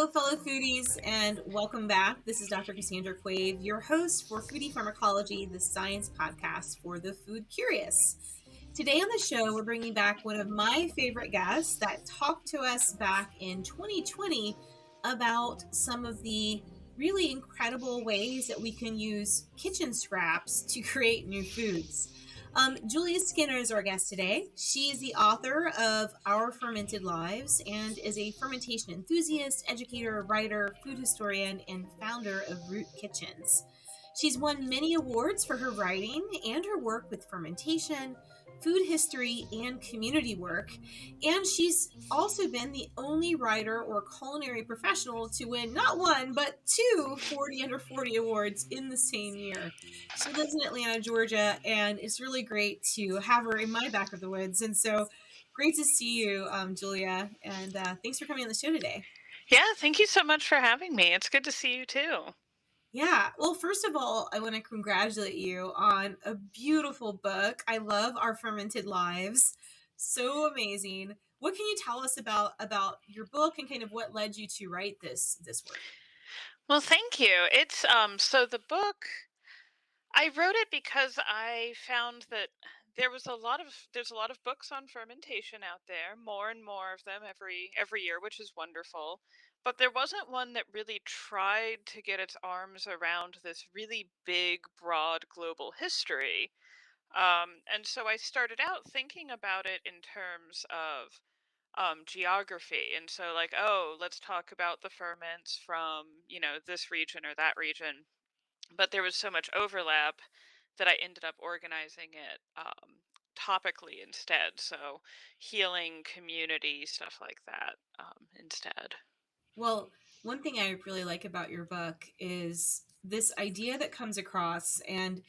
Hello, fellow foodies, and welcome back. This is Dr. Cassandra Quave, your host for Foodie Pharmacology, the science podcast for the food curious. Today on the show, we're bringing back one of my favorite guests that talked to us back in 2020 about some of the really incredible ways that we can use kitchen scraps to create new foods. Julia Skinner is our guest today. She is the author of Our Fermented Lives and is a fermentation enthusiast, educator, writer, food historian, and founder of Root Kitchens. She's won many awards for her writing and her work with fermentation, food history, and community work. And she's also been the only writer or culinary professional to win not one, but two 40 Under 40 awards in the same year. She lives in Atlanta, Georgia, and it's really great to have her in my back of the woods. And so great to see you, Julia. And thanks for coming on the show today. Yeah, thank you so much for having me. It's good to see you too. Yeah. Well, first of all, I want to congratulate you on a beautiful book. I love Our Fermented Lives. So amazing. What can you tell us about your book and kind of what led you to write this work? Well, thank you. It's so the book I wrote it because I found that there's a lot of books on fermentation out there, more and more of them every year, which is wonderful. But there wasn't one that really tried to get its arms around this really big, broad global history. And so I started out thinking about it in terms of geography. And so, like, oh, let's talk about the ferments from, this region or that region. But there was so much overlap that I ended up organizing it topically instead. So, healing, community, stuff like that instead. Well, one thing I really like about your book is this idea that comes across, and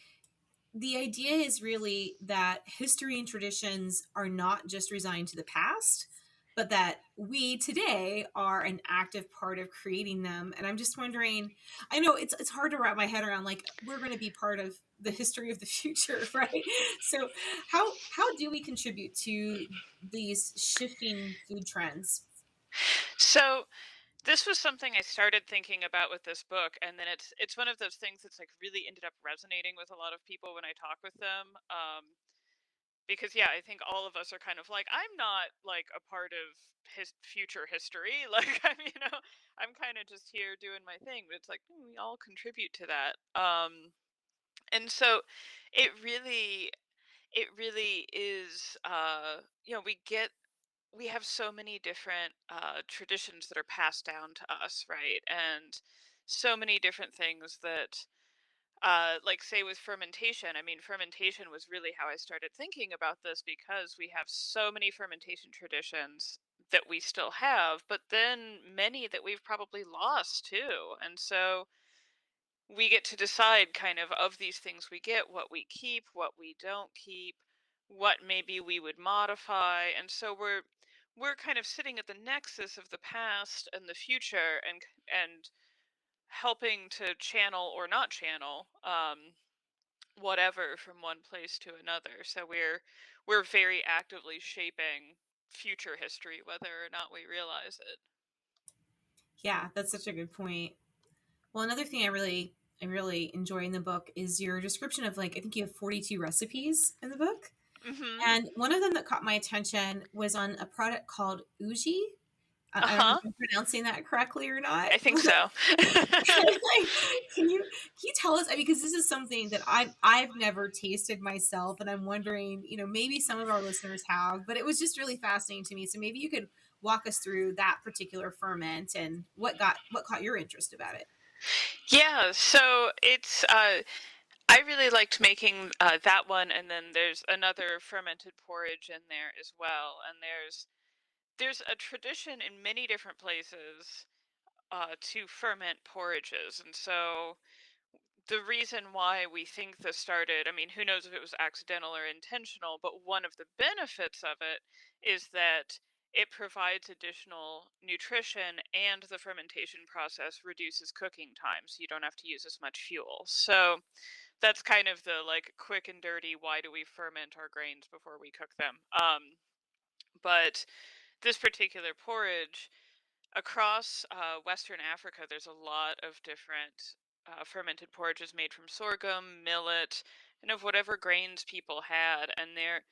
the idea is really that history and traditions are not just resigned to the past, but that we today are an active part of creating them. And I'm just wondering, I know it's hard to wrap my head around, like, we're going to be part of the history of the future, right? So how do we contribute to these shifting food trends? So, this was something I started thinking about with this book, and then it's one of those things that's like really ended up resonating with a lot of people when I talk with them. Because yeah, I think all of us are kind of like, I'm not like a part of his future history. Like I'm kind of just here doing my thing, but it's like we all contribute to that. And so it really it really is we have so many different traditions that are passed down to us, right? And so many different things that like say with fermentation. I mean, fermentation was really how I started thinking about this because we have so many fermentation traditions that we still have, but then many that we've probably lost too. And so we get to decide kind of these things we get, what we keep, what we don't keep, what maybe we would modify. And so we're kind of sitting at the nexus of the past and the future and helping to channel or not channel whatever from one place to another. So we're very actively shaping future history, whether or not we realize it. Yeah, that's such a good point. Well, another thing I really enjoy in the book is your description of, like, I think you have 42 recipes in the book. Hmm. And one of them that caught my attention was on a product called Uji. I don't know if Uh-huh. I'm pronouncing that correctly or not. I think so. Like, can you tell us? I mean, because this is something that I've never tasted myself, and I'm wondering, maybe some of our listeners have, but it was just really fascinating to me. So maybe you could walk us through that particular ferment and what caught your interest about it. Yeah, so it's I really liked making that one, and then there's another fermented porridge in there as well. And there's a tradition in many different places to ferment porridges. And so the reason why we think this started, I mean, who knows if it was accidental or intentional, but one of the benefits of it is that it provides additional nutrition, and the fermentation process reduces cooking time, so you don't have to use as much fuel. So that's kind of the like quick and dirty, why do we ferment our grains before we cook them? But this particular porridge, across Western Africa, there's a lot of different fermented porridges made from sorghum, millet, and of whatever grains people had, and they're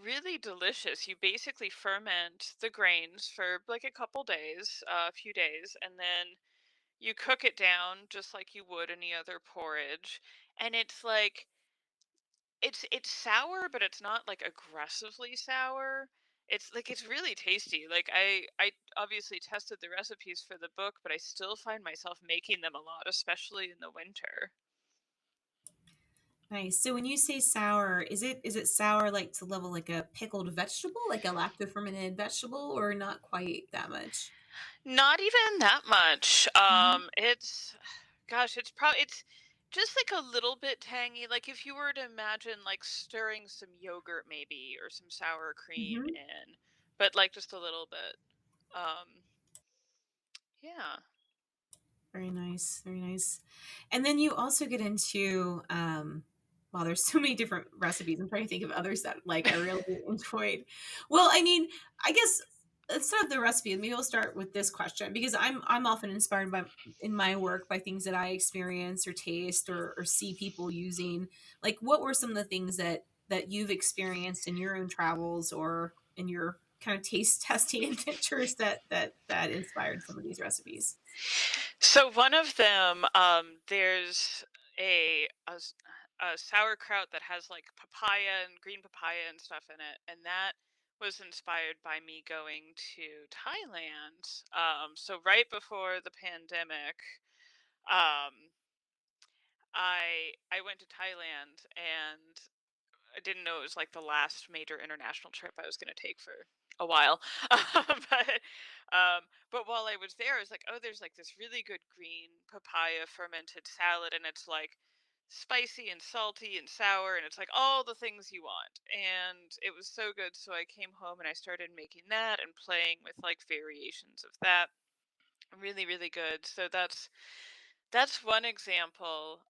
really delicious. You basically ferment the grains for like a couple days, a few days, and then you cook it down just like you would any other porridge, and it's sour, but it's not, like, aggressively sour. It's really tasty. Like, I obviously tested the recipes for the book, but I still find myself making them a lot, especially in the winter. Nice. So when you say sour, is it sour like to level like a pickled vegetable, like a lacto fermented vegetable, or not quite that much? Not even that much. Mhm. It's gosh, it's just, like, a little bit tangy, like, if you were to imagine, like, stirring some yogurt maybe or some sour cream Mhm. in, but, like, just a little bit. Um, yeah. Very nice, very nice. And then you also get into, wow, there's so many different recipes. I'm trying to think of others that, like, I really enjoyed. Well, I mean, I guess instead of the recipe, maybe we'll start with this question because I'm often inspired by in my work by things that I experience or taste or see people using. Like, what were some of the things that you've experienced in your own travels or in your kind of taste testing adventures that inspired some of these recipes? So one of them, there's a sauerkraut that has like papaya and green papaya and stuff in it, and that was inspired by me going to Thailand. So right before the pandemic, um, I went to Thailand, and I didn't know it was like the last major international trip I was going to take for a while. but but while I was there, I was like, oh, there's like this really good green papaya fermented salad, and it's like spicy and salty and sour, and it's like all the things you want. And it was so good. So I came home and I started making that and playing with like variations of that. Really, really good. So that's one example.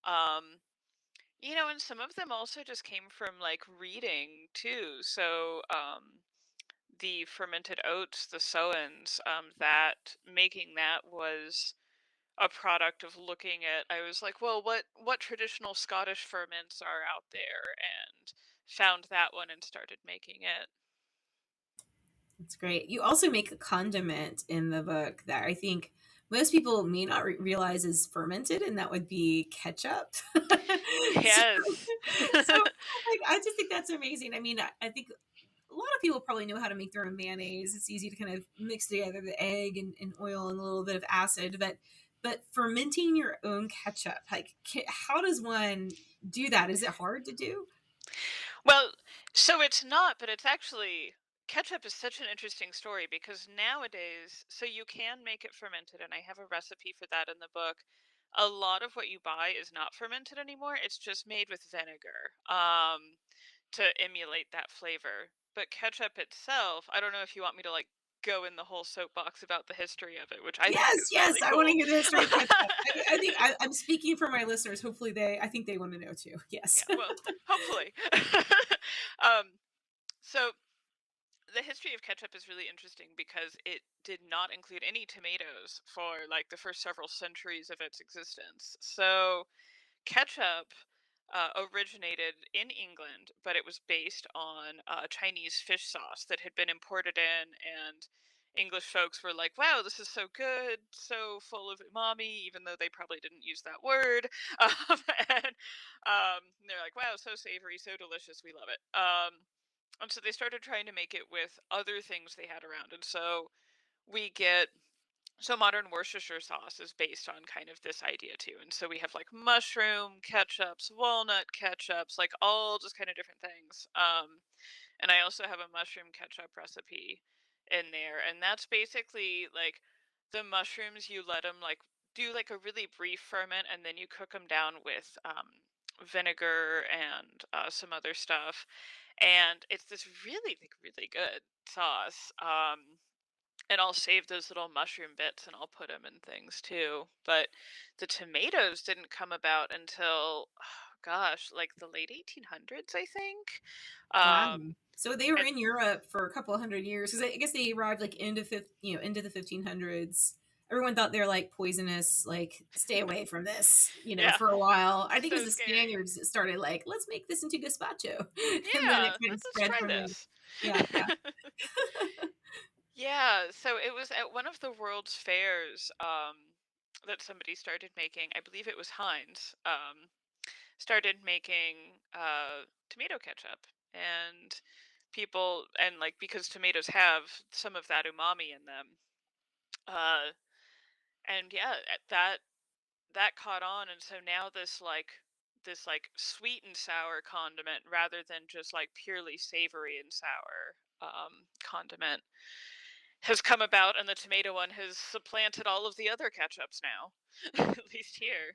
And some of them also just came from like reading too. So, the fermented oats, the sowens, that making that was a product of looking at. I was like, well, what traditional Scottish ferments are out there, and found that one and started making it. That's great. You also make a condiment in the book that I think most people may not realize is fermented, and that would be ketchup. so, Yes. like, I just think that's amazing. I mean, I think a lot of people probably know how to make their own mayonnaise. It's easy to kind of mix together the egg and oil and a little bit of acid, but fermenting your own ketchup, like, how does one do that? Is it hard to do? Well, so it's not, but it's actually ketchup is such an interesting story because nowadays, so you can make it fermented, and I have a recipe for that in the book. A lot of what you buy is not fermented anymore. It's just made with vinegar, to emulate that flavor. But ketchup itself, I don't know if you want me to like go in the whole soapbox about the history of it, which I think Yes, is yes, really I wanna cool. hear the history of ketchup. I think I'm speaking for my listeners, hopefully I think they wanna know too. Yeah, Yes. well, hopefully. um, so the history of ketchup is really interesting because it did not include any tomatoes for like the first several centuries of its existence. So ketchup originated in England, but it was based on Chinese fish sauce that had been imported in, and English folks were like, "Wow, this is so good, so full of umami," even though they probably didn't use that word. And they're like, "Wow, so savory, so delicious, we love it." And so they started trying to make it with other things they had around, and so we get so modern Worcestershire sauce is based on kind of this idea too. And so we have like mushroom ketchups, walnut ketchups, like all just kind of different things. And I also have a mushroom ketchup recipe in there. And that's basically like the mushrooms, you let them like do like a really brief ferment, and then you cook them down with vinegar and some other stuff. And it's this really, like, really good sauce. And I'll save those little mushroom bits and I'll put them in things too. But the tomatoes didn't come about until, gosh, like the late 1800s, I think. Wow. Um, So they were and in Europe for a couple of hundred years because I guess they arrived like into the 1500s. Everyone thought they're like poisonous, like stay away from this, yeah, for a while. I think it was so the scary. Spaniards that started like, let's make this into gazpacho, and then it Yeah, kind of let's spread try from there. this. Yeah, yeah. Yeah, so it was at one of the World's Fairs that somebody started making. I believe it was Heinz. Started making tomato ketchup, and people, and like, because tomatoes have some of that umami in them. Uh, and yeah, that caught on, and so now this like sweet and sour condiment rather than just like purely savory and sour condiment has come about, and the tomato one has supplanted all of the other ketchups now, at least here.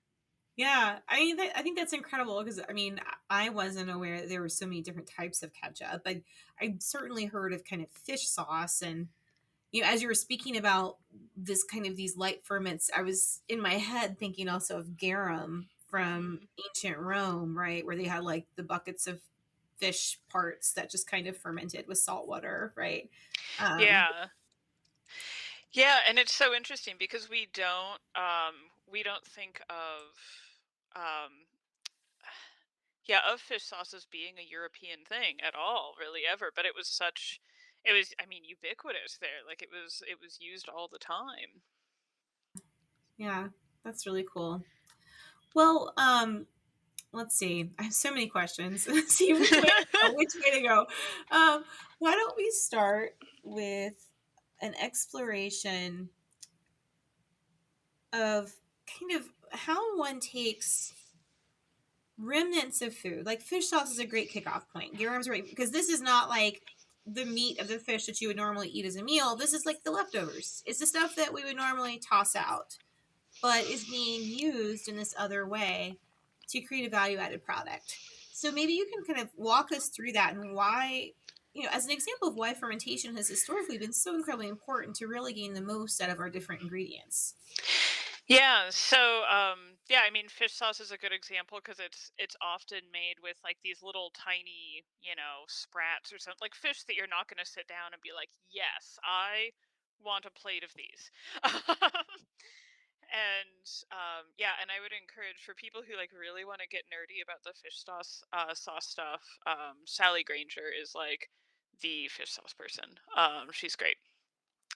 Yeah, I think that's incredible because I mean I wasn't aware that there were so many different types of ketchup. I certainly heard of kind of fish sauce, and as you were speaking about this kind of these light ferments, I was in my head thinking also of garum from Mm, ancient Rome, right, where they had like the buckets of fish parts that just kind of fermented with salt water, right? Um, yeah. Yeah, and it's so interesting because we don't think of um yeah, of fish sauce as being a European thing at all, really, ever, but it was, I mean, ubiquitous there. Like, it was used all the time. yeah, that's really cool. Well, let's see. I have so many questions. See which way to go. Which way to go? Why don't we start with an exploration of kind of how one takes remnants of food. Like fish sauce is a great kickoff point. Garam's right because this is not like the meat of the fish that you would normally eat as a meal. This is like the leftovers. It's the stuff that we would normally toss out, but is being used in this other way to create a value added product. So maybe you can kind of walk us through that and why, as an example of why fermentation has historically been so incredibly important to really gain the most out of our different ingredients. Yeah, so yeah, I mean, fish sauce is a good example because it's often made with like these little tiny, sprats or something, like fish that you're not going to sit down and be like, "Yes, I want a plate of these." And yeah, and I would encourage, for people who like really want to get nerdy about the sauce stuff. Sally Granger is like the fish sauce person. She's great.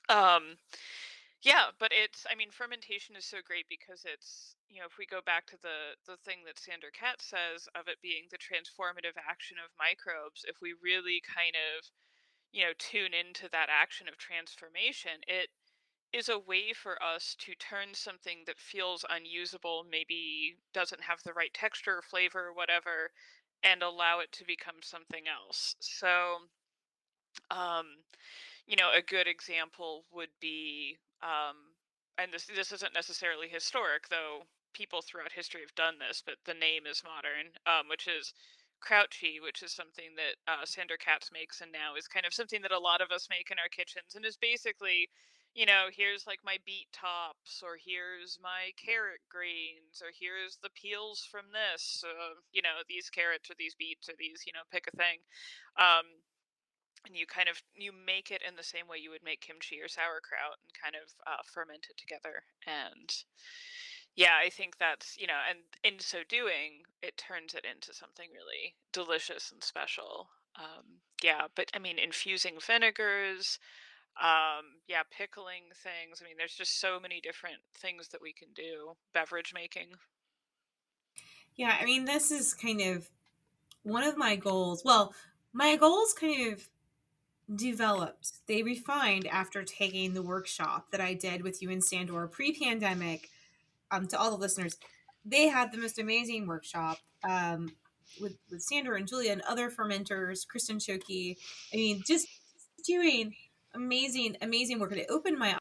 Um, yeah, but it's, I mean, fermentation is so great because it's, if we go back to the thing that Sandor Katz says of it being the transformative action of microbes, if we really kind of, tune into that action of transformation, it is a way for us to turn something that feels unusable, maybe doesn't have the right texture, flavor, whatever, and allow it to become something else. So, um, a good example would be, and this isn't necessarily historic, though people throughout history have done this, but the name is modern, which is crouchy, which is something that Sandor Katz makes, and now is kind of something that a lot of us make in our kitchens, and is basically, here's like my beet tops, or here's my carrot greens, or here's the peels from this, these carrots or these beets or these, pick a thing. Um, and you make it in the same way you would make kimchi or sauerkraut, and kind of ferment it together. And yeah, I think that's, and in so doing it turns it into something really delicious and special. Yeah, but I mean, infusing vinegars, yeah, pickling things, I mean, there's just so many different things that we can do, beverage making. Yeah, I mean, this is kind of one of my goals. Well, my goals kind of developed, they refined after taking the workshop that I did with you in Sandor pre-pandemic. To all the listeners, they had the most amazing workshop with Sandor and Julia and other fermenters, Kristen Choki. I mean, just doing amazing, amazing work. And it opened my eyes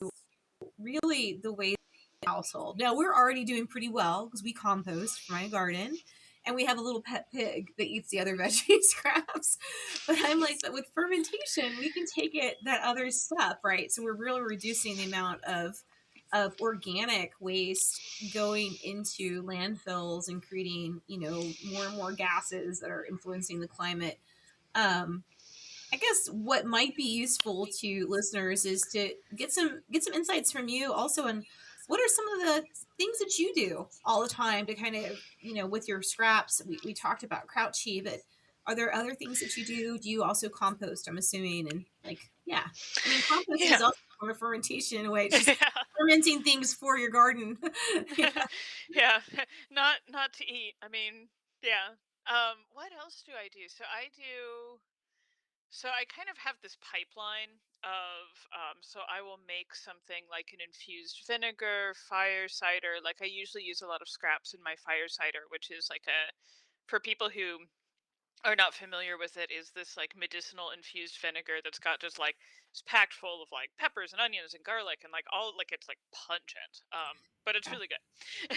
to really the way household. Now we're already doing pretty well because we compost for my garden and we have a little pet pig that eats the other veggie scraps. But I'm like, but with fermentation, we can take it that other step, right? So we're really reducing the amount of of organic waste going into landfills and creating, more and more gases that are influencing the climate. Um, I guess what might be useful to listeners is to get some insights from you also on what are some of the things that you do all the time to kind of, with your scraps. We talked about crouchy, but are there other things that you do? Do you also compost, I'm assuming? And like, yeah. I mean, composting is Yeah. also a form of fermentation in a way. It's just Yeah. fermenting things for your garden. Yeah. Yeah. Not to eat. I mean, yeah. What else do I do? So I kind of have this pipeline of so I will make something like an infused vinegar, fire cider. Like I usually use a lot of scraps in my fire cider, which is like a for people who are not familiar with it, is this like medicinal infused vinegar that's got just like it's packed full of like peppers and onions and garlic and like all like it's like pungent. But it's really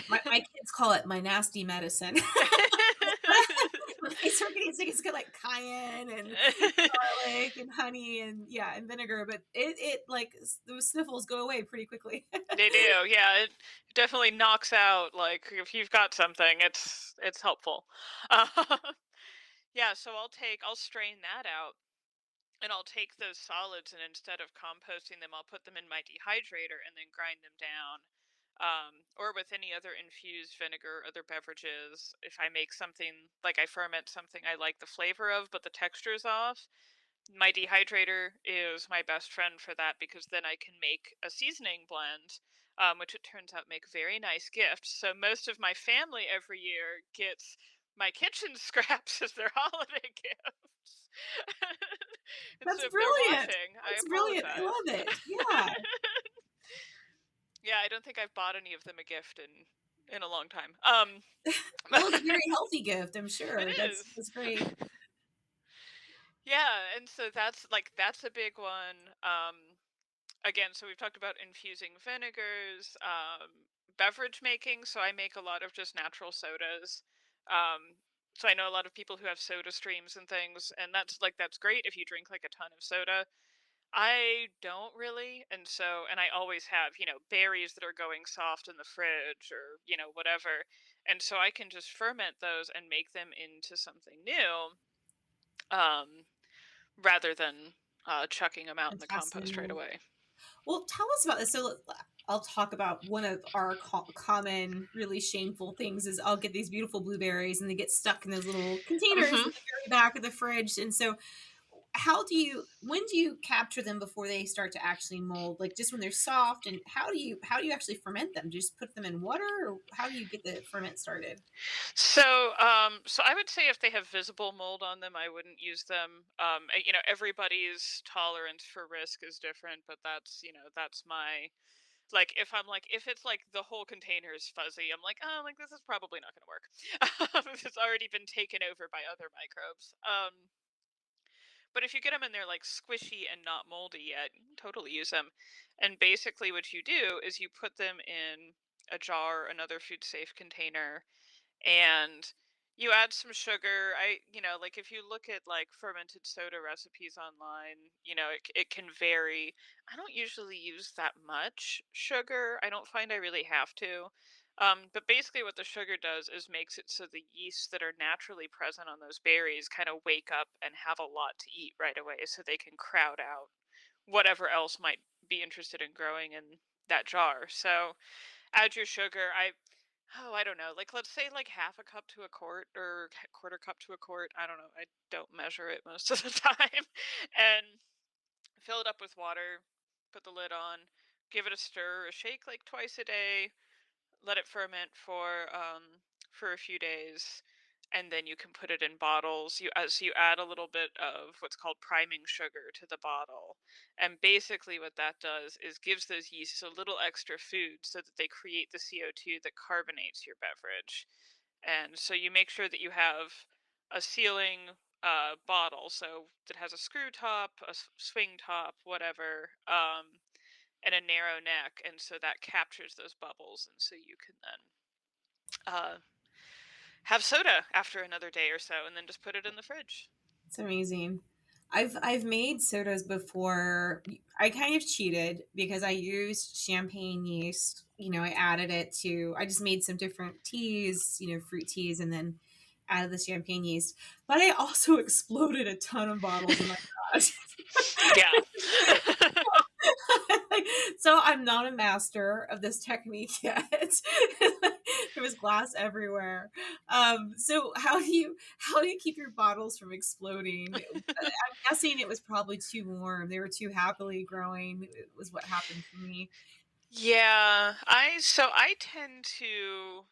My good. kids call it my nasty medicine. When they start getting sick, it's got like cayenne and garlic and honey and yeah, and vinegar, but it like those sniffles go away pretty quickly. They do, yeah. It definitely knocks out like if you've got something, it's helpful. Uh, yeah, so I'll strain that out and I'll take those solids and instead of composting them, I'll put them in my dehydrator and then grind them down. Or with any other infused vinegar, other beverages. If I make something like I ferment something I like the flavor of, but the texture is off, my dehydrator is my best friend for that because then I can make a seasoning blend, which it turns out make very nice gifts. So most of my family every year gets my kitchen scraps as their holiday gifts. And That's so if they're brilliant. watching, I That's brilliant. I apologize. love it. Yeah. Yeah, I don't think I've bought any of them a gift in a long time. Well, it's a very healthy gift, I'm It sure. That's is. that's great. Yeah, and so that's a big one. Again, so we've talked about infusing vinegars, beverage making. So I make a lot of just natural sodas. Um, so I know a lot of people who have soda streams and things, and that's great if you drink like a ton of soda. I don't really, and I always have, berries that are going soft in the fridge or, whatever. And so I can just ferment those and make them into something new, um, rather than chucking them out in And the tossing compost them right in. away. Well, tell us about this. So I'll talk about one of our common, really shameful things is I'll get these beautiful blueberries and they get stuck in those little containers in Hmm. the very back of the fridge. And so when do you capture them before they start to actually mold? Like just when they're soft, and how do you actually ferment them? Do you just put them in water, or how do you get the ferment started? So I would say if they have visible mold on them, I wouldn't use them. Everybody's tolerance for risk is different, but that's my like if it's like the whole container is fuzzy, I'm like, oh, like this is probably not going to work. If it's already been taken over by other microbes. But if you get them and they're like squishy and not moldy yet, you can totally use them. And basically, what you do is you put them in a jar, another food safe container, and you add some sugar. Like if you look at like fermented soda recipes online, it can vary. I don't usually use that much sugar. I don't find I really have to. But basically, what the sugar does is makes it so the yeasts that are naturally present on those berries kind of wake up and have a lot to eat right away, so they can crowd out whatever else might be interested in growing in that jar. So add your sugar. I don't know. Like let's say like half a cup to a quart or quarter cup to a quart. I don't know. I don't measure it most of the time. And fill it up with water, put the lid on, give it a stir, a shake like twice a day, let it ferment for a few days, and then you can put it in bottles. You add a little bit of what's called priming sugar to the bottle, and basically what that does is gives those yeasts a little extra food so that they create the CO2 that carbonates your beverage. And so you make sure that you have a sealing bottle, so that has a screw top, a swing top, whatever, and a narrow neck, and so that captures those bubbles, and so you can then uh, have soda after another day or so, and then just put it in the fridge. It's amazing. I've made sodas before. I kind of cheated because I used champagne yeast. I added it to. I just made some different teas, fruit teas, and then added the champagne yeast. But I also exploded a ton of bottles in my garage. Yeah. So I'm not a master of this technique yet. There was glass everywhere. So how do you keep your bottles from exploding? I'm guessing it was probably too warm. They were too happily growing. It was what happened for me. Yeah, I tend to,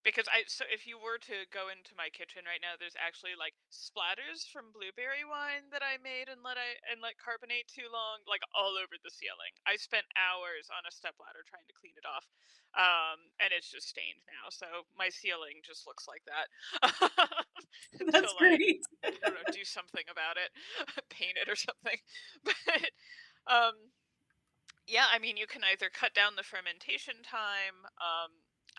because so if you were to go into my kitchen right now, there's actually like splatters from blueberry wine that I made and let carbonate too long, like all over the ceiling. I spent hours on a stepladder trying to clean it off, and it's just stained now. So my ceiling just looks like that That's until great. I don't know, do something about it, paint it or something. But um, yeah, I mean, you can either cut down the fermentation time.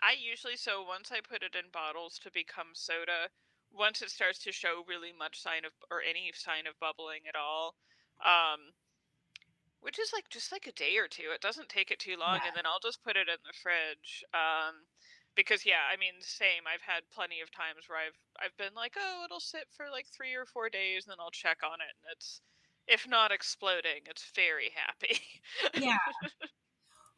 I usually, so once I put it in bottles to become soda, once it starts to show really much sign of, or any sign of bubbling at all, um, which is like just like a day or two. It doesn't take it too long, and Yeah. then I'll just put it in the fridge. Because yeah, I mean, same. I've had plenty of times where I've been like, oh, it'll sit for like 3 or 4 days, and then I'll check on it, and it's, if not exploding, it's very happy. Yeah.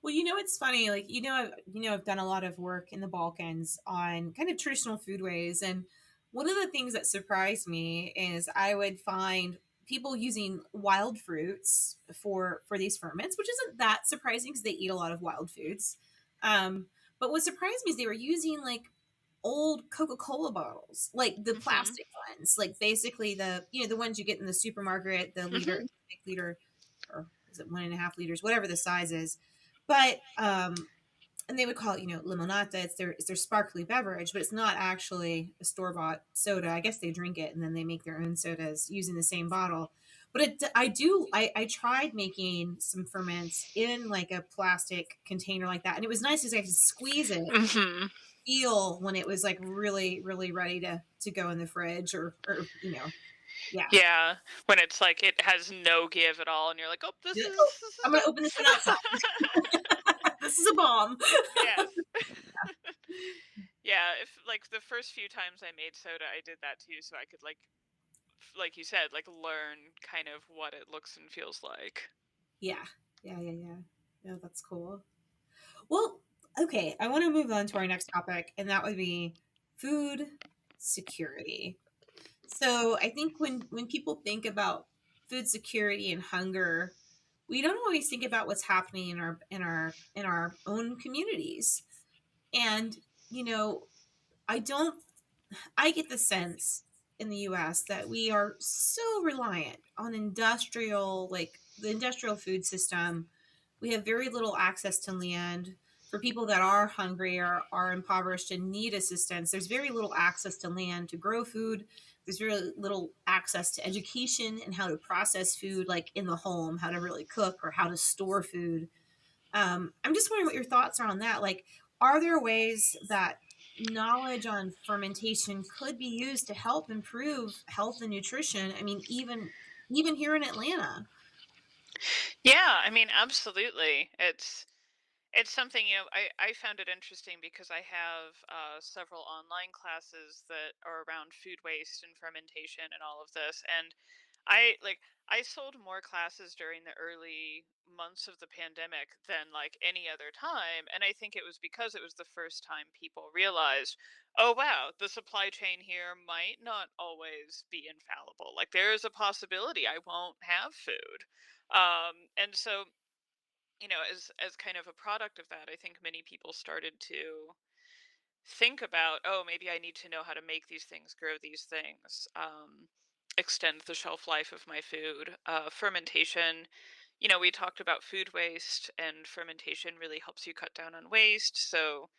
Well, it's funny, like, I've done a lot of work in the Balkans on kind of traditional foodways, and one of the things that surprised me is I would find people using wild fruits for these ferments, which isn't that surprising because they eat a lot of wild foods. Um, but what surprised me is they were using like old Coca-Cola bottles, like the Mhm. plastic ones, like basically the ones you get in the supermarket, the liter, Mhm. big liter, or is it 1.5 liters, whatever the size is. But and they would call it, limonata. It's their sparkly beverage, but it's not actually a store bought soda. I guess they drink it and then they make their own sodas using the same bottle. But I tried making some ferments in like a plastic container like that, and it was nice because I could squeeze it, Mhm. feel when it was like really really ready to go in the fridge, or yeah. Yeah, when it's like it has no give at all, and you're like, "Oh, this is Oh, this is I'm gonna open this one outside. done." This is a bomb. Yes. Yeah, if like the first few times I made soda, I did that too, so I could like you said, like learn kind of what it looks and feels like. Yeah, yeah, yeah, yeah. No, that's cool. Well, okay, I want to move on to our next topic, and that would be food security. So I think when people think about food security and hunger, we don't always think about what's happening in our own communities. And you know, I don't I get the sense in the US that we are so reliant on like the industrial food system. We have very little access to land. For people that are hungry or are impoverished and need assistance, there's very little access to land to grow food. There's very little access to education and how to process food, like in the home, how to really cook or how to store food. I'm just wondering what your thoughts are on that. Like, are there ways that knowledge on fermentation could be used to help improve health and nutrition? I mean, even here in Atlanta. Yeah, I mean, absolutely. It's something, I found it interesting because I have several online classes that are around food waste and fermentation and all of this. And I sold more classes during the early months of the pandemic than like any other time. And I think it was because it was the first time people realized, oh, wow, the supply chain here might not always be infallible. Like there is a possibility I won't have food. And so, as kind of a product of that, I think many people started to think about, oh, maybe I need to know how to make these things, grow these things, extend the shelf life of my food. Fermentation, we talked about food waste, and fermentation really helps you cut down on waste. So,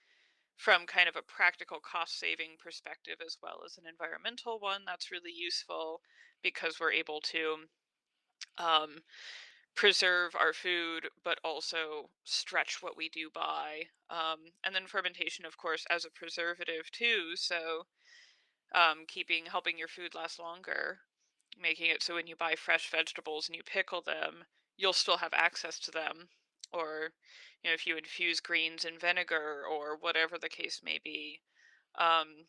from kind of a practical cost saving perspective, as well as an environmental one, that's really useful because we're able to. Um, Preserve our food, but also stretch what we do buy. And then fermentation, of course, as a preservative too. So helping your food last longer. making it so when you buy fresh vegetables and you pickle them, you'll still have access to them. Or, if you infuse greens in vinegar or whatever the case may be. Um,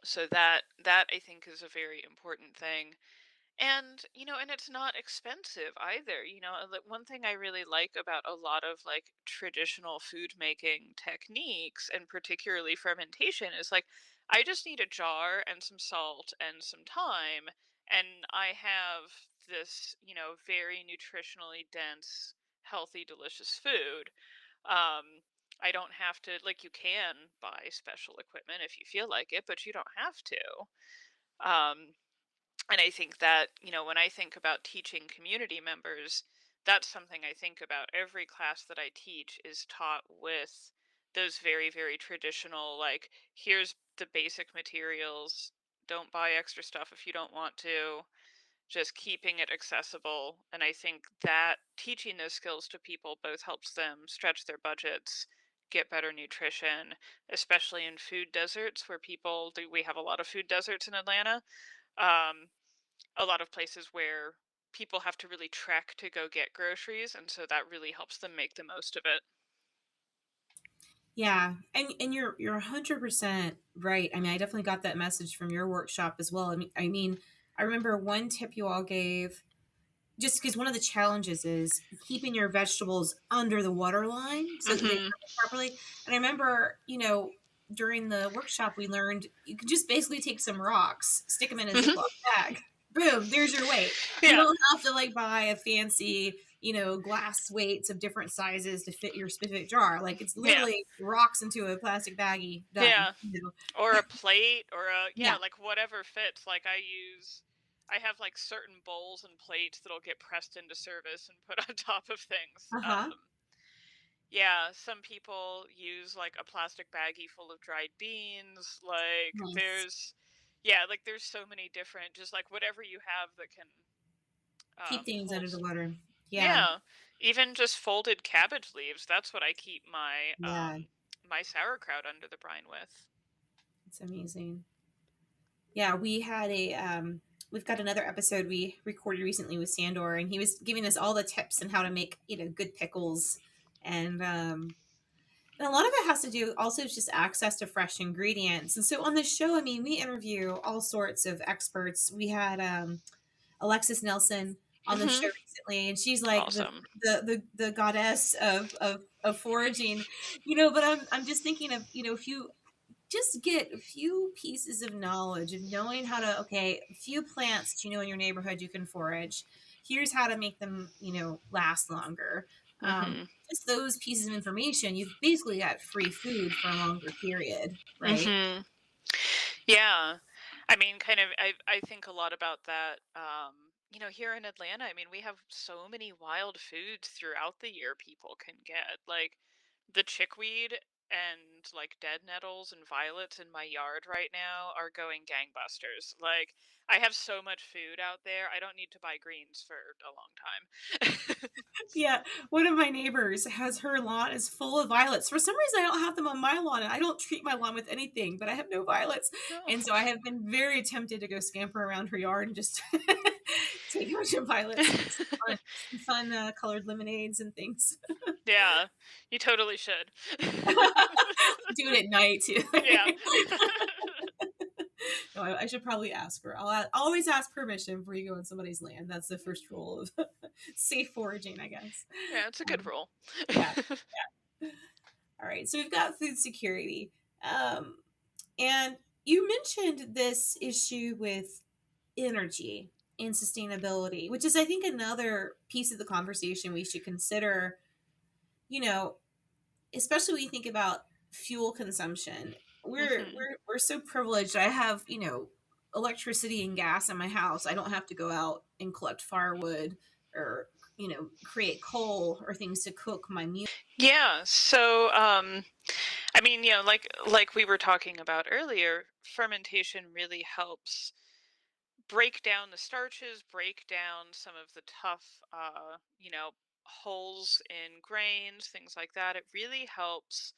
so that I think is a very important thing. And, and it's not expensive either. One thing I really like about a lot of like traditional food making techniques and particularly fermentation is like I just need a jar and some salt and some thyme and I have this, very nutritionally dense, healthy, delicious food. Um I don't have to, like, you can buy special equipment if you feel like it, but you don't have to. Um and I think that, when I think about teaching community members, that's something I think about. Every class that I teach is taught with those very, very traditional, like, here's the basic materials. Don't buy extra stuff if you don't want to. Just keeping it accessible. And I think that teaching those skills to people both helps them stretch their budgets, get better nutrition, especially in food deserts where people do. We have a lot of food deserts in Atlanta. Um, a lot of places where people have to really trek to go get groceries, and so that really helps them make the most of it. Yeah, and you're 100% right. I mean, I definitely got that message from your workshop as well. I mean, I remember one tip you all gave, just because one of the challenges is keeping your vegetables under the water line so that they Mhm. ferment properly. And I remember, during the workshop, we learned you can just basically take some rocks, stick them in a Mhm. Ziploc bag. Boom, there's your weight. You Yeah. don't have to like buy a fancy, glass weights of different sizes to fit your specific jar. Like it's Yeah. literally rocks into a plastic baggie, done. Yeah. Or a plate or a, yeah, Yeah. like whatever fits. Like I have like certain bowls and plates that'll get pressed into service and put on top of things. Uh-huh. Yeah, some people use like a plastic baggie full of dried beans. Like Nice. there's so many different, just like whatever you have that can Keep things hold. under the water. Yeah. Yeah, even just folded cabbage leaves. That's what I keep Yeah. my sauerkraut under the brine with. It's amazing. Yeah, we've got another episode we recorded recently with Sandor, and he was giving us all the tips on how to make, good pickles. And a lot of it has to do also with just access to fresh ingredients. And so on this show, I mean, we interview all sorts of experts. We had Alexis Nelson on the show Hmm. recently, and she's like Awesome. the goddess of foraging, but I'm just thinking of, if you just get a few pieces of knowledge of knowing how to, okay, a few plants that in your neighborhood you can forage. Here's how to make them, last longer. Hmm. Just those pieces of information, you've basically got free food for a longer period, right? Hmm. Yeah. I mean, kind of, I think a lot about that. Here in Atlanta, I mean, we have so many wild foods throughout the year people can get. Like the chickweed and like dead nettles and violets in my yard right now are going gangbusters. Like I have so much food out there. I don't need to buy greens for a long time. Yeah, one of my neighbors has her lawn is full of violets. For some reason, I don't have them on my lawn, and I don't treat my lawn with anything, but I have no violets. No. And so I have been very tempted to go scamper around her yard and just take a bunch of violets and make some fun colored lemonades and things. Yeah, you totally should. Do it at night too. Yeah. No, I should probably ask her. Always ask permission before you go on somebody's land. That's the first rule of safe foraging, I guess. Yeah, it's a good rule. Yeah. All right. So we've got food security. Um, and you mentioned this issue with energy and sustainability, which is, I think, another piece of the conversation we should consider, you know, especially when you think about fuel consumption. We're Mhm. we're we're so privileged. I have, electricity and gas in my house. I don't have to go out and collect firewood or, create coal or things to cook my meal. Yeah, so, I mean, like we were talking about earlier, fermentation really helps break down the starches, break down some of the tough, holes in grains, things like that. It really helps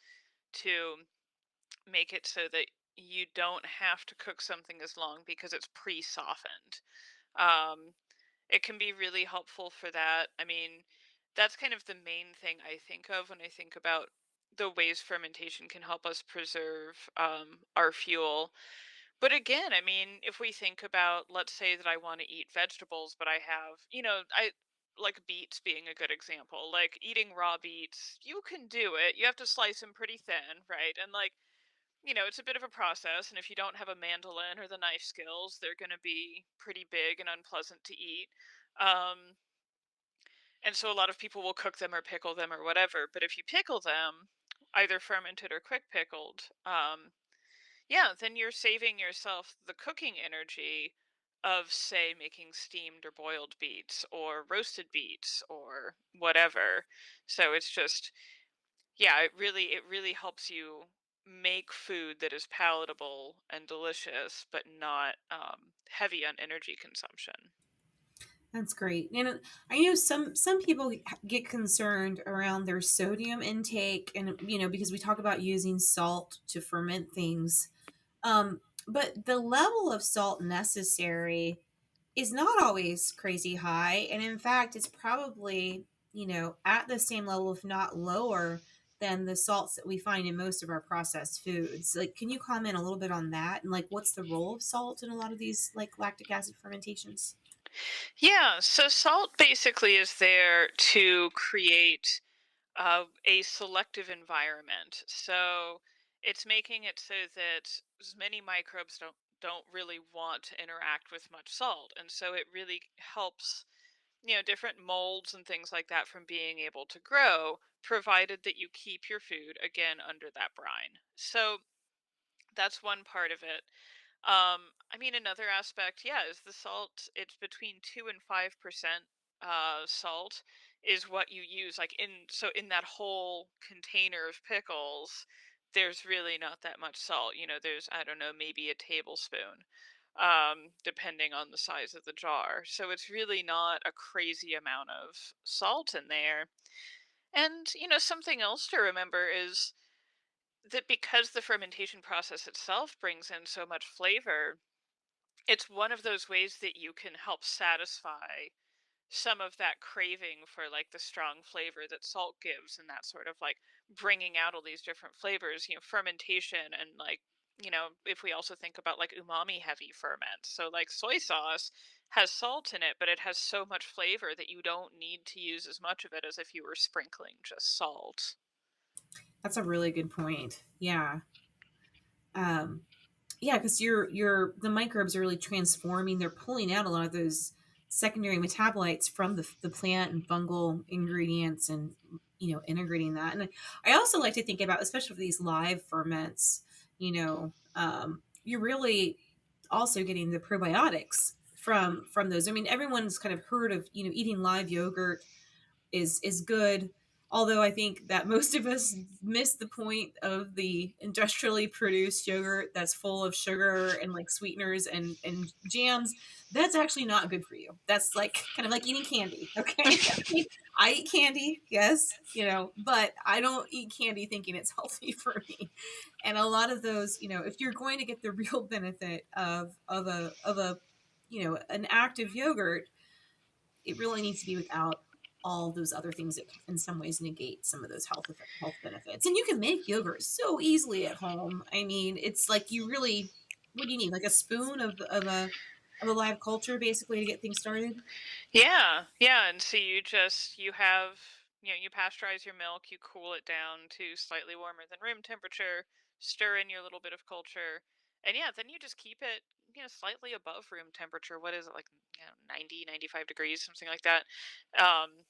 to make it so that you don't have to cook something as long because it's pre-softened. Um, it can be really helpful for that. I mean, that's kind of the main thing I think of when I think about the ways fermentation can help us preserve our fuel. But again, I mean, if we think about, let's say that I want to eat vegetables, but I have, I like beets being a good example. Like eating raw beets, you can do it. You have to slice them pretty thin, right? And like, it's a bit of a process. And if you don't have a mandolin or the knife skills, they're going to be pretty big and unpleasant to eat. Um, and so a lot of people will cook them or pickle them or whatever. But if you pickle them, either fermented or quick pickled, yeah, then you're saving yourself the cooking energy of, say, making steamed or boiled beets or roasted beets or whatever. So it's just, yeah, it really helps you make food that is palatable and delicious, but not heavy on energy consumption. That's great. And I know some people get concerned around their sodium intake, and because we talk about using salt to ferment things. But the level of salt necessary is not always crazy high, and in fact, it's probably at the same level, if not lower, than the salts that we find in most of our processed foods. Like, can you comment a little bit on that, and like what's the role of salt in a lot of these like lactic acid fermentations? Yeah, so salt basically is there to create a selective environment. So it's making it so that as many microbes don't really want to interact with much salt, and so it really helps different molds and things like that from being able to grow, provided that you keep your food again under that brine. So that's one part of it. I mean, another aspect, yeah, is the salt. It's between 2 and 5% salt is what you use. Like in that whole container of pickles, there's really not that much salt. There's, I don't know, maybe a tablespoon, depending on the size of the jar. So it's really not a crazy amount of salt in there. And something else to remember is that because the fermentation process itself brings in so much flavor, it's one of those ways that you can help satisfy some of that craving for like the strong flavor that salt gives, and that sort of like bringing out all these different flavors, fermentation. And like, if we also think about like umami heavy ferments, so like soy sauce has salt in it, but it has so much flavor that you don't need to use as much of it as if you were sprinkling just salt. That's a really good point. Yeah. Um, Yeah, because you're the microbes are really transforming. They're pulling out a lot of those secondary metabolites from the plant and fungal ingredients, and integrating that. And I also like to think about, especially for these live ferments, you're really also getting the probiotics from those. I mean, everyone's kind of heard of eating live yogurt is good. Although I think that most of us miss the point of the industrially produced yogurt that's full of sugar and like sweeteners and jams. That's actually not good for you. That's like kind of like eating candy. Okay. I eat candy, yes, but I don't eat candy thinking it's healthy for me. And a lot of those, if you're going to get the real benefit of a an active yogurt, it really needs to be without all those other things that in some ways negate some of those health benefits. And you can make yogurt so easily at home. I mean, it's like you really, what do you need? Like a spoon of a live culture basically to get things started. Yeah, yeah, and so you pasteurize your milk, you cool it down to slightly warmer than room temperature, stir in your little bit of culture, and yeah, then you just keep it, slightly above room temperature. What is it, like, 90, 95 degrees, something like that, um,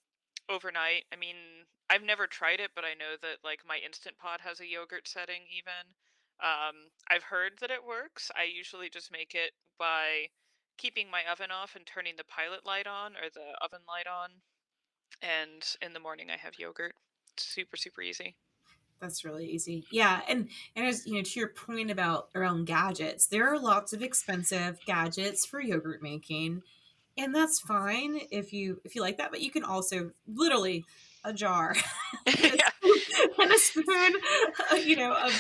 overnight. I mean, I've never tried it, but I know that, like, my Instant Pot has a yogurt setting even. I've heard that it works. I usually just make it by keeping my oven off and turning the pilot light on or the oven light on. And in the morning, I have yogurt. It's super, super easy. That's really easy. Yeah, and as to your point about around gadgets, there are lots of expensive gadgets for yogurt making, and that's fine if you like that. But you can also literally a jar and a Yeah. spoon, and a spoon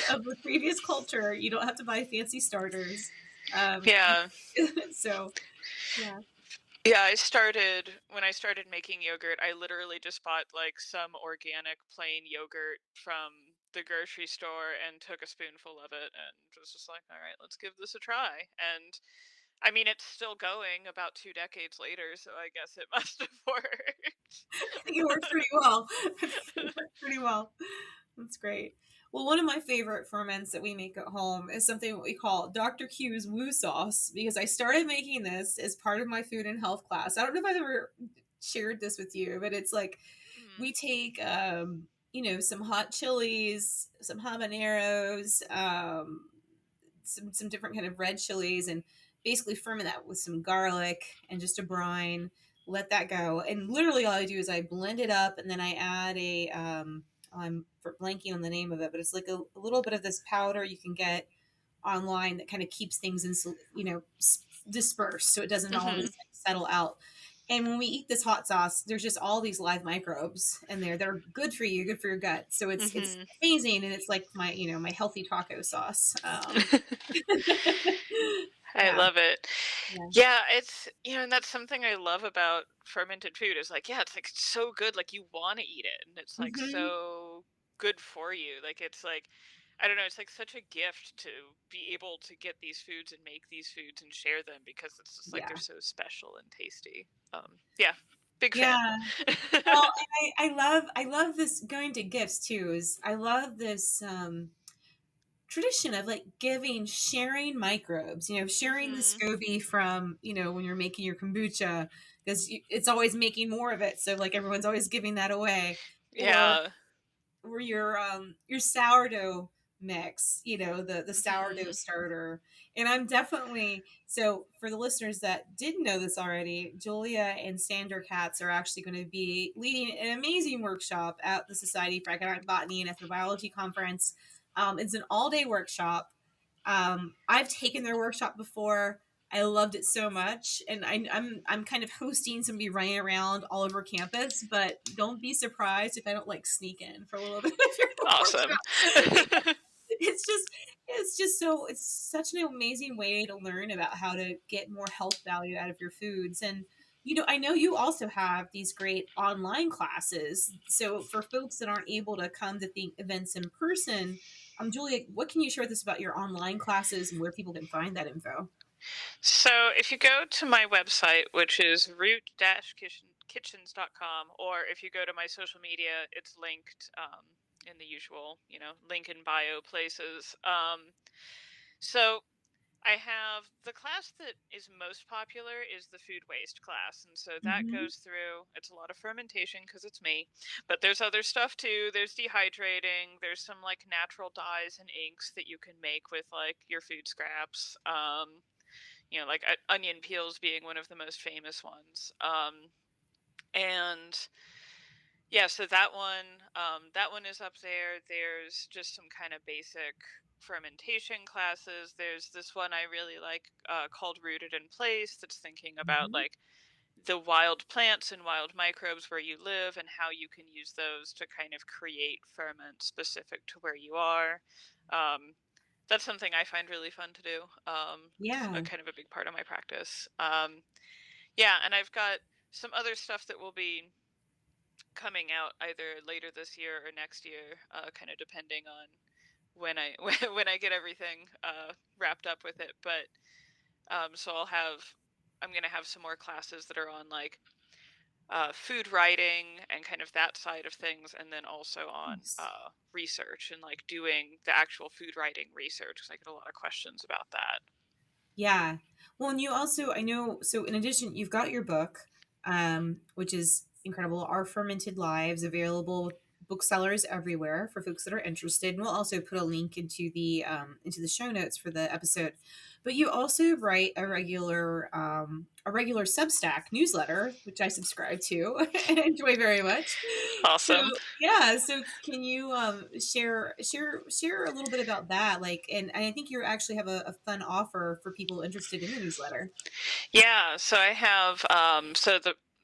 of the previous culture. You don't have to buy fancy starters. Um, Yeah. so yeah. Yeah, when I started making yogurt, I literally just bought like some organic plain yogurt from the grocery store and took a spoonful of it and was just like, all right, let's give this a try. And I mean, it's still going about 2 decades later, so I guess it must have worked. I think it worked pretty well. I think it worked pretty well. That's great. Well, one of my favorite ferments that we make at home is something what we call Dr. Q's Woo Sauce because I started making this as part of my food and health class. I don't know if I've ever shared this with you, but it's like Mm, we take some hot chilies, some habaneros, some different kind of red chilies, and basically ferment that with some garlic and just a brine. Let that go, and literally all I do is I blend it up, and then I add I'm blanking on the name of it, but it's like a little bit of this powder you can get online that kind of keeps things in dispersed, so it doesn't always mhm, like, settle out. And when we eat this hot sauce, there's just all these live microbes in there that are good for you, good for your gut. So it's mhm. amazing, and it's like my healthy taco sauce. I Yeah, love it. yeah, Yeah, and that's something I love about fermented food is like, yeah, it's like so good, like you want to eat it, and it's like hmm so good for you. Like it's like, I don't know, it's like such a gift to be able to get these foods and make these foods and share them because it's just like they're yeah, so special and tasty. Yeah, big fan. yeah. Well, and I love this going to gifts too. Is I love this tradition of like sharing microbes. Sharing the Mhm. SCOBY from when you're making your kombucha because it's always making more of it. So like everyone's always giving that away, or Yeah. your sourdough mix, the sourdough Mhm. starter. And I'm definitely so for the listeners that didn't know this already, Julia and Sandra Katz are actually going to be leading an amazing workshop at the Society for Economic Botany and Ethnobiology conference. It's an all-day workshop. I've taken their workshop before. I loved it so much, and I'm kind of hosting somebody running around all over campus. But don't be surprised if I don't like sneak in for a little bit of your Awesome. workshop because it's just it's such an amazing way to learn about how to get more health value out of your foods. And I know you also have these great online classes. So for folks that aren't able to come to the events in person, Julia, what can you share with us about your online classes and where people can find that info? So if you go to my website, which is root-kitchens.com, or if you go to my social media, it's linked in the usual, link in bio places. So I have the class that is most popular is the food waste class. And so that Hmm goes through, it's a lot of fermentation because it's me, but there's other stuff too. There's dehydrating, there's some like natural dyes and inks that you can make with like your food scraps. Like onion peels being one of the most famous ones. And yeah, so that one is up there. There's just some kind of basic fermentation classes. There's this one I really like called Rooted in Place that's thinking about hmm like the wild plants and wild microbes where you live and how you can use those to kind of create ferment specific to where you are. Um, that's something I find really fun to do. It's a Yeah. kind of a big part of my practice. Yeah, and I've got some other stuff that will be coming out either later this year or next year, kind of depending on when I when I get everything wrapped up with it. But so I'm gonna have some more classes that are on like food writing and kind of that side of things, and then also on Nice. research and like doing the actual food writing research because I get a lot of questions about that. Yeah. Well, and you also, I know, so in addition, you've got your book, which is incredible, Our Fermented Lives, available with booksellers everywhere for folks that are interested. And we'll also put a link into the show notes for the episode. But you also write a regular Substack newsletter, which I subscribe to and enjoy very much. So Awesome. yeah, so can you share a little bit about that? Like, and I think you actually have a fun offer for people interested in the newsletter. Yeah, so I have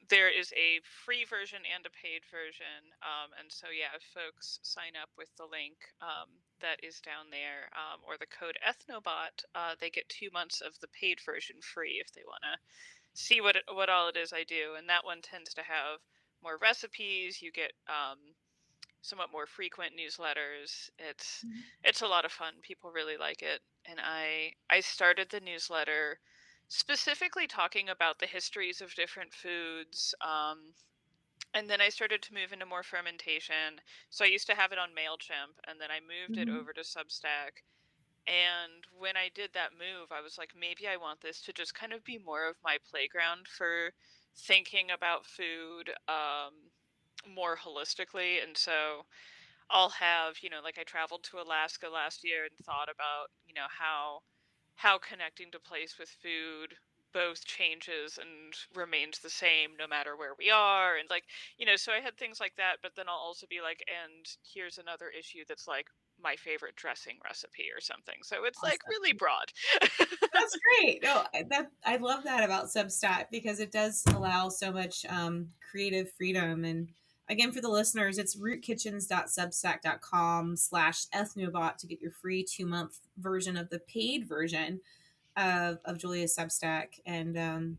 there is a free version and a paid version, and so yeah, if folks sign up with the link that is down there, or the code Ethnobot, they get 2 months of the paid version free if they want to see what all it is I do, and that one tends to have more recipes. You get somewhat more frequent newsletters. Mhm. It's a lot of fun. People really like it, and I started the newsletter specifically talking about the histories of different foods. And then I started to move into more fermentation. So I used to have it on Mailchimp, and then I moved it Mhm. over to Substack. And when I did that move, I was like, maybe I want this to just kind of be more of my playground for thinking about food more holistically. And so I'll have, like I traveled to Alaska last year and thought about, how connecting to place with food both changes and remains the same no matter where we are. And like, so I had things like that, but then I'll also be like, and here's another issue that's like my favorite dressing recipe or something. So it's like Awesome. really broad. That's great. No, I love that about Substack because it does allow so much creative freedom. And again, for the listeners, it's rootkitchens.substack.com/ethnobot to get your free 2-month version of the paid version of Julia's Substack. And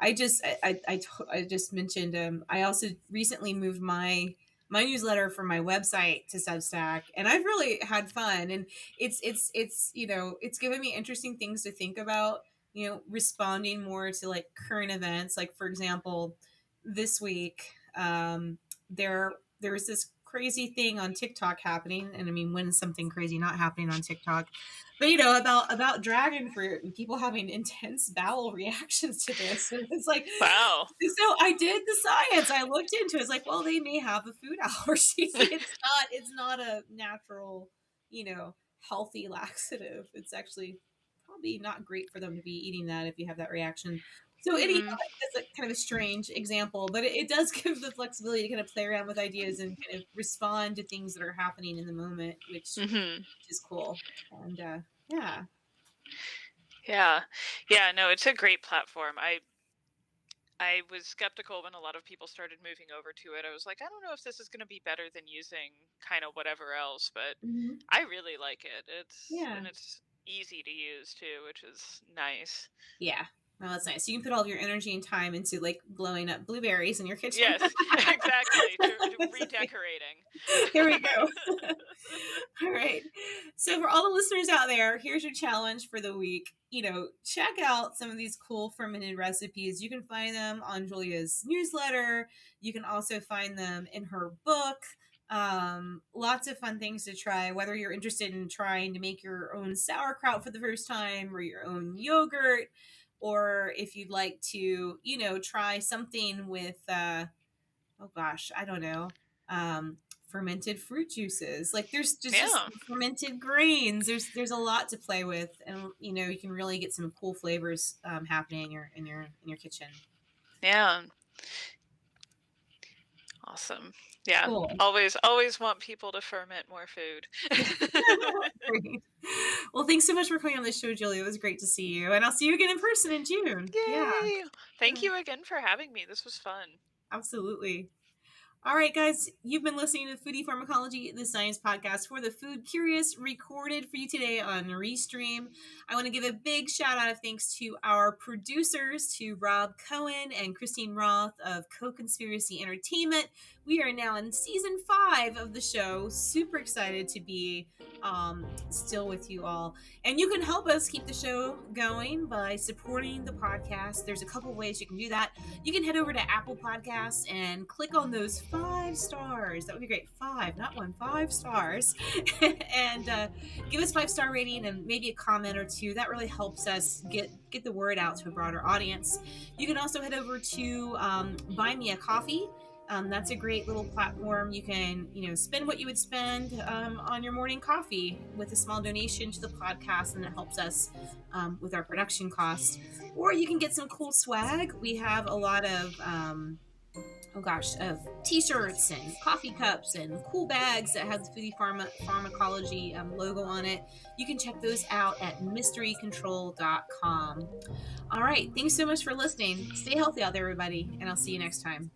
I just mentioned I also recently moved my newsletter from my website to Substack, and I've really had fun. And it's it's given me interesting things to think about. Responding more to like current events. Like for example, this week there was this crazy thing on TikTok happening, and I mean, when is something crazy not happening on TikTok? But about dragon fruit and people having intense bowel reactions to this. And it's like, Wow. so I did the science. I looked into it. It's like, well, they may have a food allergy. It's not a natural, healthy laxative. It's actually probably not great for them to be eating that if you have that reaction. So anyhow, Hmm. that's a kind of a strange example, but it does give the flexibility to kind of play around with ideas and kind of respond to things that are happening in the moment, Hmm. which is cool. And yeah. Yeah. Yeah, no, it's a great platform. I was skeptical when a lot of people started moving over to it. I was like, I don't know if this is going to be better than using kind of whatever else, but Mhm. I really like it. Yeah. It's easy to use too, which is nice. Yeah. Well, that's nice. You can put all of your energy and time into like blowing up blueberries in your kitchen. Yes, exactly. To That's okay. redecorating. Here we go. All right. So for all the listeners out there, here's your challenge for the week. Check out some of these cool fermented recipes. You can find them on Julia's newsletter. You can also find them in her book. Lots of fun things to try, whether you're interested in trying to make your own sauerkraut for the first time or your own yogurt, or if you'd like to, try something with oh gosh, I don't know, fermented fruit juices. Like there's just Yeah. fermented grains. There's a lot to play with, and you can really get some cool flavors happening in your kitchen. Yeah. Awesome. Yeah. Cool. Always want people to ferment more food. Great. Well, thanks so much for coming on the show, Julia. It was great to see you, and I'll see you again in person in June. Yeah, Yay. Thank you again for having me. This was fun. absolutely. All right, guys, you've been listening to Foodie Pharmacology, the science podcast for the food curious, recorded for you today on Restream. I want to give a big shout out of thanks to our producers, to Rob Cohen and Christine Roth of Co-Conspiracy Entertainment. We are now in season 5 of the show. Super excited to be still with you all. And you can help us keep the show going by supporting the podcast. There's a couple ways you can do that. You can head over to Apple Podcasts and click on those 5 stars. That would be great. 5, not 1, 5 stars. And give us 5-star rating and maybe a comment or two. That really helps us get the word out to a broader audience. You can also head over to Buy Me a Coffee. That's a great little platform. You can, spend what you would spend on your morning coffee with a small donation to the podcast, and it helps us with our production costs. Or you can get some cool swag. We have a lot of of t-shirts and coffee cups and cool bags that have the pharmacology logo on it. You can check those out at mysterycontrol.com. All right, thanks so much for listening. Stay healthy out there, everybody, and I'll see you next time.